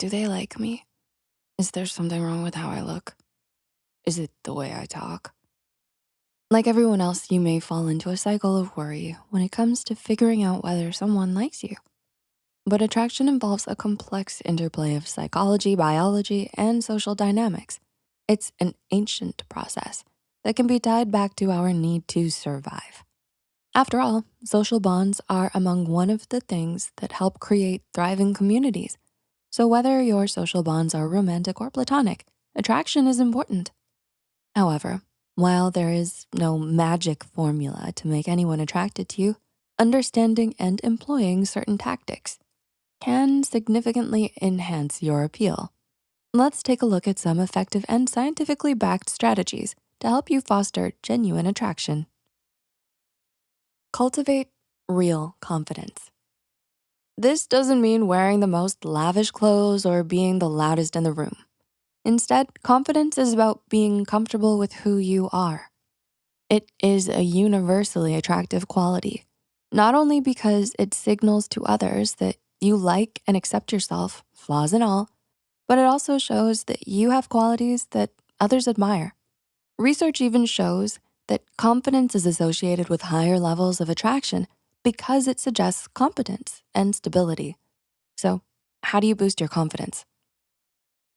do they like me? Is there something wrong with how I look? Is it the way I talk? Like everyone else, you may fall into a cycle of worry when it comes to figuring out whether someone likes you. But attraction involves a complex interplay of psychology, biology, and social dynamics. It's an ancient process that can be tied back to our need to survive. After all, social bonds are among one of the things that help create thriving communities. So whether your social bonds are romantic or platonic, attraction is important. However, while there is no magic formula to make anyone attracted to you, understanding and employing certain tactics can significantly enhance your appeal. Let's take a look at some effective and scientifically backed strategies to help you foster genuine attraction. Cultivate real confidence. This doesn't mean wearing the most lavish clothes or being the loudest in the room. Instead, confidence is about being comfortable with who you are. It is a universally attractive quality, not only because it signals to others that you like and accept yourself, flaws and all, but it also shows that you have qualities that others admire. Research even shows that confidence is associated with higher levels of attraction because it suggests competence and stability. So, how do you boost your confidence?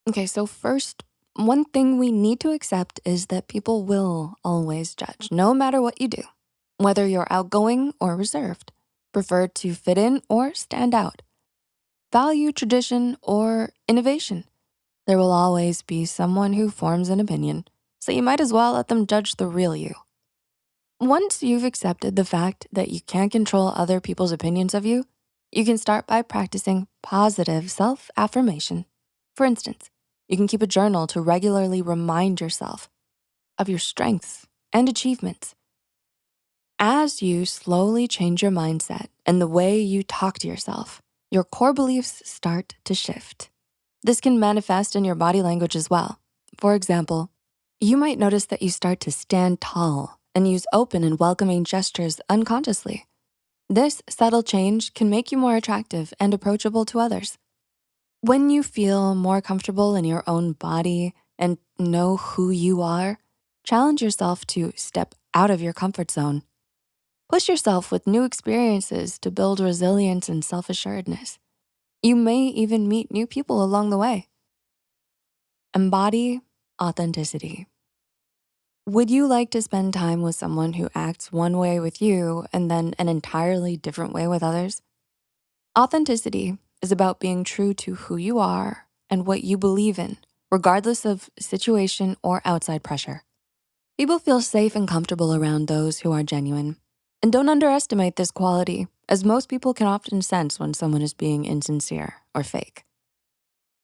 Okay, so first, one thing we need to accept is that people will always judge, no matter what you do, whether you're outgoing or reserved, prefer to fit in or stand out, value tradition or innovation. There will always be someone who forms an opinion, so you might as well let them judge the real you. Once you've accepted the fact that you can't control other people's opinions of you, you can start by practicing positive self-affirmation. For instance, you can keep a journal to regularly remind yourself of your strengths and achievements. As you slowly change your mindset and the way you talk to yourself, your core beliefs start to shift. This can manifest in your body language as well. For example, you might notice that you start to stand tall and use open and welcoming gestures unconsciously. This subtle change can make you more attractive and approachable to others. When you feel more comfortable in your own body and know who you are, challenge yourself to step out of your comfort zone. Push yourself with new experiences to build resilience and self-assuredness. You may even meet new people along the way. Embody authenticity. Would you like to spend time with someone who acts one way with you and then an entirely different way with others? Authenticity is about being true to who you are and what you believe in, regardless of situation or outside pressure. People feel safe and comfortable around those who are genuine. And don't underestimate this quality, as most people can often sense when someone is being insincere or fake.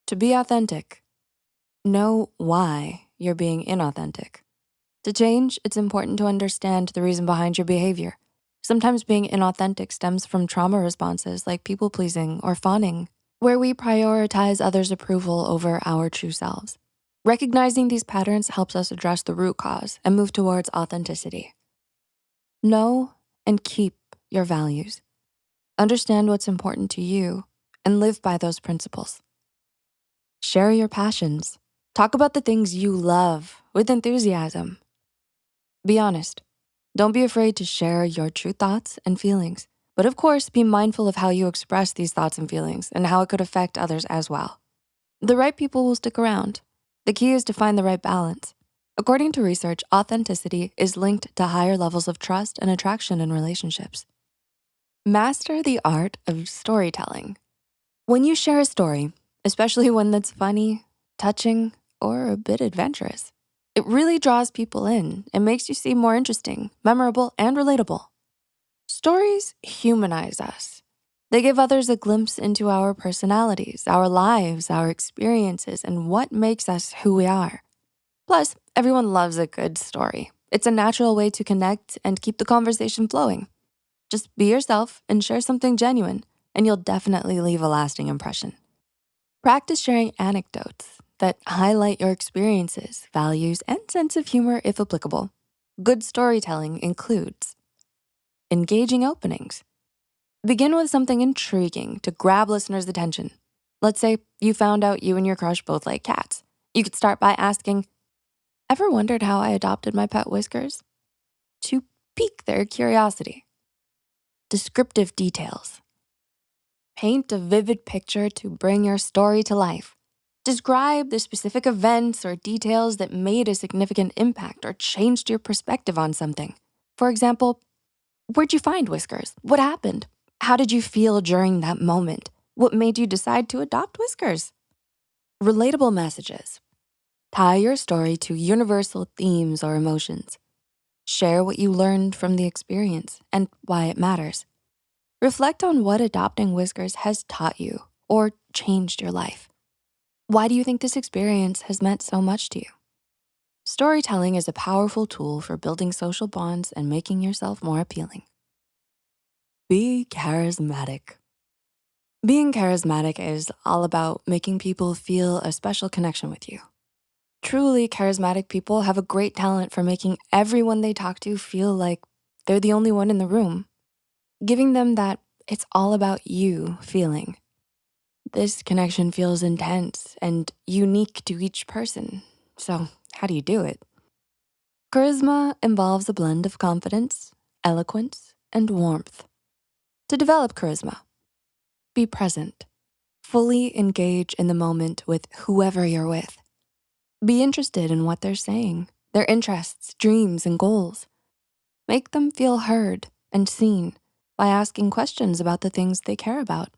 To be authentic, know why you're being inauthentic. To change, it's important to understand the reason behind your behavior. Sometimes being inauthentic stems from trauma responses like people-pleasing or fawning, where we prioritize others' approval over our true selves. Recognizing these patterns helps us address the root cause and move towards authenticity. Know and keep your values. Understand what's important to you and live by those principles. Share your passions. Talk about the things you love with enthusiasm. Be honest. Don't be afraid to share your true thoughts and feelings. But of course, be mindful of how you express these thoughts and feelings and how it could affect others as well. The right people will stick around. The key is to find the right balance. According to research, authenticity is linked to higher levels of trust and attraction in relationships. Master the art of storytelling. When you share a story, especially one that's funny, touching, or a bit adventurous, it really draws people in and makes you seem more interesting, memorable, and relatable. Stories humanize us. They give others a glimpse into our personalities, our lives, our experiences, and what makes us who we are. Plus, everyone loves a good story. It's a natural way to connect and keep the conversation flowing. Just be yourself and share something genuine, and you'll definitely leave a lasting impression. Practice sharing anecdotes that highlight your experiences, values, and sense of humor if applicable. Good storytelling includes engaging openings. Begin with something intriguing to grab listeners' attention. Let's say you found out you and your crush both like cats. You could start by asking, ever wondered how I adopted my pet Whiskers? To pique their curiosity. Descriptive details. Paint a vivid picture to bring your story to life. Describe the specific events or details that made a significant impact or changed your perspective on something. For example, where'd you find Whiskers? What happened? How did you feel during that moment? What made you decide to adopt Whiskers? Relatable messages. Tie your story to universal themes or emotions. Share what you learned from the experience and why it matters. Reflect on what adopting Whiskers has taught you or changed your life. Why do you think this experience has meant so much to you? Storytelling is a powerful tool for building social bonds and making yourself more appealing. Be charismatic. Being charismatic is all about making people feel a special connection with you. Truly charismatic people have a great talent for making everyone they talk to feel like they're the only one in the room, giving them that it's all about you feeling. This connection feels intense and unique to each person. So how do you do it? Charisma involves a blend of confidence, eloquence, and warmth. To develop charisma, be present. Fully engage in the moment with whoever you're with. Be interested in what they're saying, their interests, dreams, and goals. Make them feel heard and seen by asking questions about the things they care about.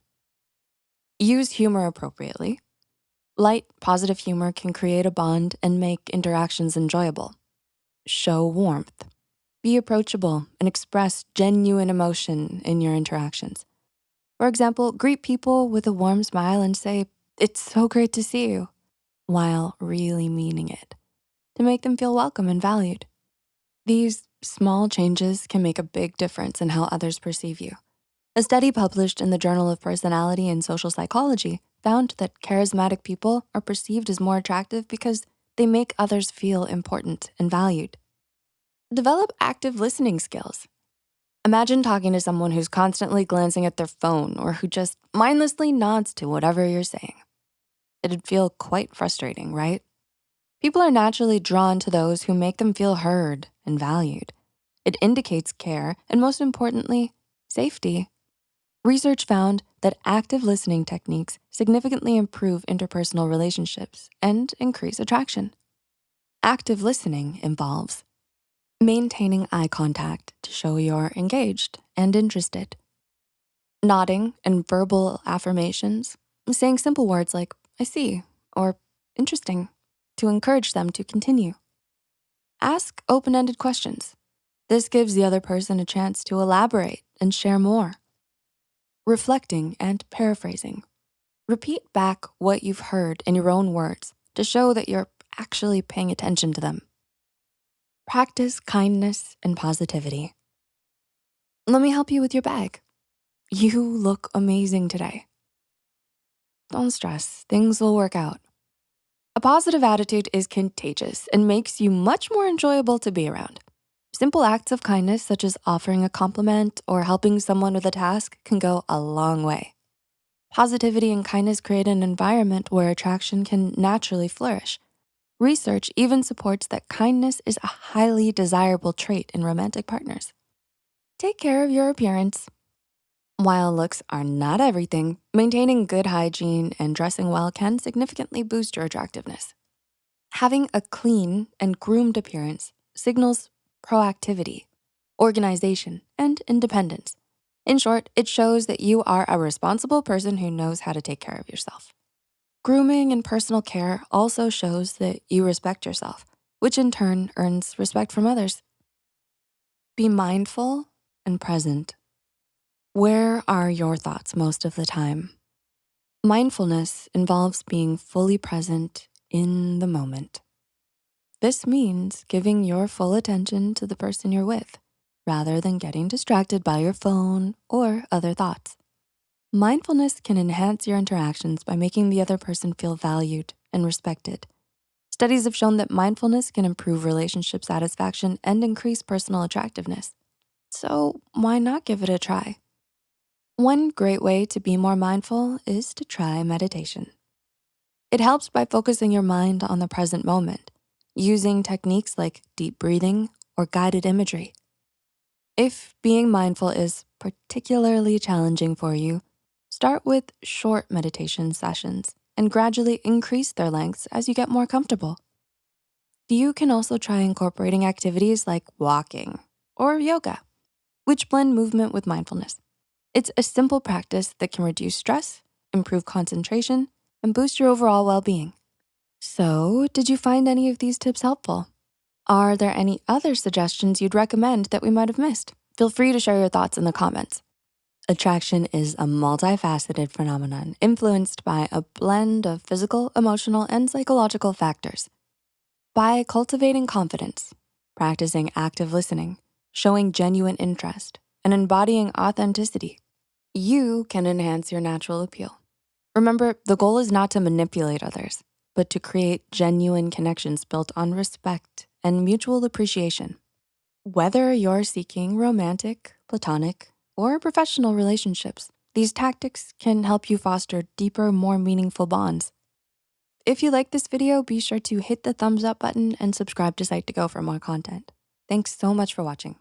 Use humor appropriately. Light, positive humor can create a bond and make interactions enjoyable. Show warmth. Be approachable and express genuine emotion in your interactions. For example, greet people with a warm smile and say, "It's so great to see you," while really meaning it, to make them feel welcome and valued. These small changes can make a big difference in how others perceive you. A study published in the Journal of Personality and Social Psychology found that charismatic people are perceived as more attractive because they make others feel important and valued. Develop active listening skills. Imagine talking to someone who's constantly glancing at their phone or who just mindlessly nods to whatever you're saying. It'd feel quite frustrating, right? People are naturally drawn to those who make them feel heard and valued. It indicates care and, most importantly, safety. Research found that active listening techniques significantly improve interpersonal relationships and increase attraction. Active listening involves maintaining eye contact to show you're engaged and interested, nodding and verbal affirmations, saying simple words like, "I see," or "interesting," to encourage them to continue. Ask open-ended questions. This gives the other person a chance to elaborate and share more. Reflecting and paraphrasing. Repeat back what you've heard in your own words to show that you're actually paying attention to them. Practice kindness and positivity. Let me help you with your bag. You look amazing today. Don't stress, things will work out. A positive attitude is contagious and makes you much more enjoyable to be around. Simple acts of kindness, such as offering a compliment or helping someone with a task, can go a long way. Positivity and kindness create an environment where attraction can naturally flourish. Research even supports that kindness is a highly desirable trait in romantic partners. Take care of your appearance. While looks are not everything, maintaining good hygiene and dressing well can significantly boost your attractiveness. Having a clean and groomed appearance signals proactivity, organization, and independence. In short, it shows that you are a responsible person who knows how to take care of yourself. Grooming and personal care also shows that you respect yourself, which in turn earns respect from others. Be mindful and present. Where are your thoughts most of the time? Mindfulness involves being fully present in the moment. This means giving your full attention to the person you're with, rather than getting distracted by your phone or other thoughts. Mindfulness can enhance your interactions by making the other person feel valued and respected. Studies have shown that mindfulness can improve relationship satisfaction and increase personal attractiveness. So why not give it a try? One great way to be more mindful is to try meditation. It helps by focusing your mind on the present moment, using techniques like deep breathing or guided imagery. If being mindful is particularly challenging for you, start with short meditation sessions and gradually increase their lengths as you get more comfortable. You can also try incorporating activities like walking or yoga, which blend movement with mindfulness. It's a simple practice that can reduce stress, improve concentration, and boost your overall well-being. So, did you find any of these tips helpful? Are there any other suggestions you'd recommend that we might have missed? Feel free to share your thoughts in the comments. Attraction is a multifaceted phenomenon influenced by a blend of physical, emotional, and psychological factors. By cultivating confidence, practicing active listening, showing genuine interest, and embodying authenticity, you can enhance your natural appeal. Remember, the goal is not to manipulate others, but to create genuine connections built on respect and mutual appreciation. Whether you're seeking romantic, platonic, or professional relationships, these tactics can help you foster deeper, more meaningful bonds. If you like this video, be sure to hit the thumbs up button and subscribe to Psych2Go for more content. Thanks so much for watching.